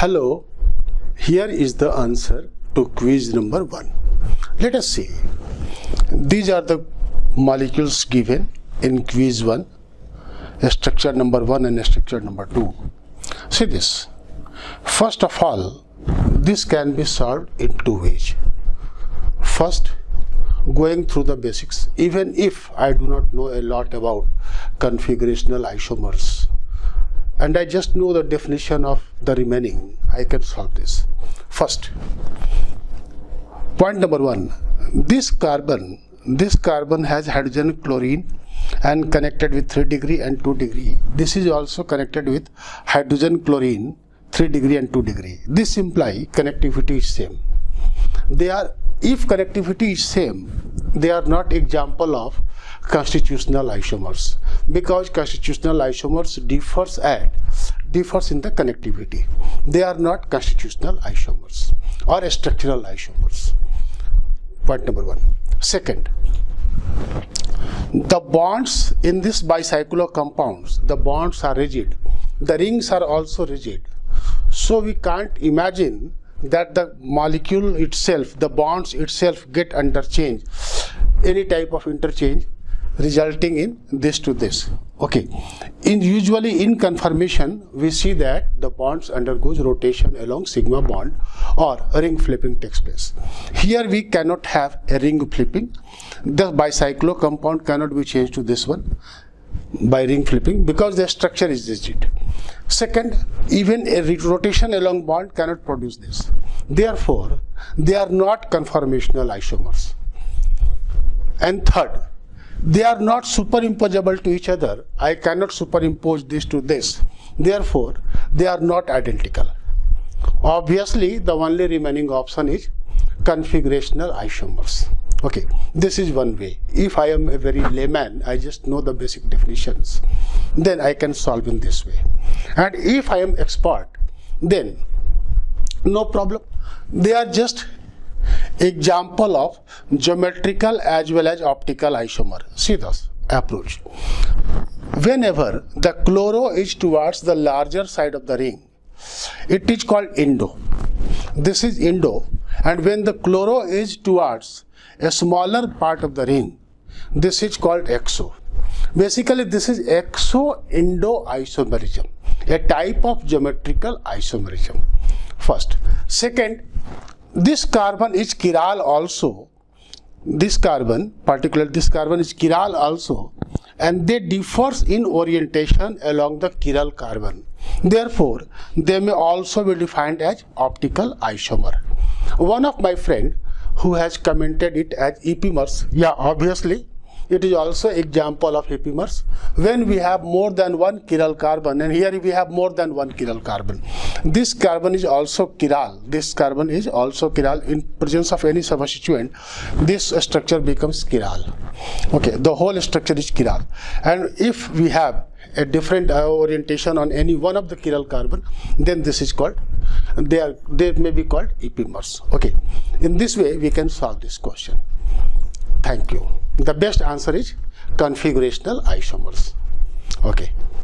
Hello, here is the answer to quiz number 1. Let us see. These are the molecules given in quiz 1, structure number 1 and structure number 2. See this. First of all, this can be solved in two ways. First, going through the basics. Even if I do not know a lot about configurational isomers, and I just know the definition of the remaining, I can solve this. First, point number 1, this carbon has hydrogen chlorine and connected with 3 degree and 2 degree. This is also connected with hydrogen chlorine 3 degree and 2 degree. This implies connectivity is same. If connectivity is same, they are not example of constitutional isomers, because constitutional isomers differs in the connectivity. They are not constitutional isomers or structural isomers. Point number 1. Second, the bonds in this bicyclo compounds, the bonds are rigid. The rings are also rigid. So we can't imagine that the molecule itself, the bonds itself get interchanged, any type of interchange resulting in this to this. Okay. Usually in conformation, we see that the bonds undergoes rotation along sigma bond or ring flipping takes place. Here we cannot have a ring flipping. The bicyclo compound cannot be changed to this one by ring flipping because the structure is rigid. Second, even a rotation along bond cannot produce this. Therefore, they are not conformational isomers. And third, they are not superimposable to each other. I cannot superimpose this to this. Therefore, they are not identical. Obviously, the only remaining option is configurational isomers. Okay, this is one way. If I am a very layman, I just know the basic definitions, then I can solve in this way. And if I am expert, then no problem. They are just example of geometrical as well as optical isomer. See this approach. Whenever the chloro is towards the larger side of the ring, it is called indo. This is indo. And when the chloro is towards a smaller part of the ring, this is called exo. Basically, this is exo-indo isomerism, a type of geometrical isomerism. First. Second, this carbon is chiral also. This carbon, particularly this carbon is chiral also, and they differs in orientation along the chiral carbon. Therefore, they may also be defined as optical isomer. One of my friend who has commented it as epimers. Yeah, obviously, it is also example of epimers when we have more than one chiral carbon, and here we have more than one chiral carbon. This carbon is also chiral. This carbon is also chiral. In presence of any substituent, this structure becomes chiral. Okay, the whole structure is chiral. And if we have a different orientation on any one of the chiral carbon, then this is called, they may be called epimers. Okay, in this way we can solve this question. Thank you. The best answer is configurational isomers. Okay.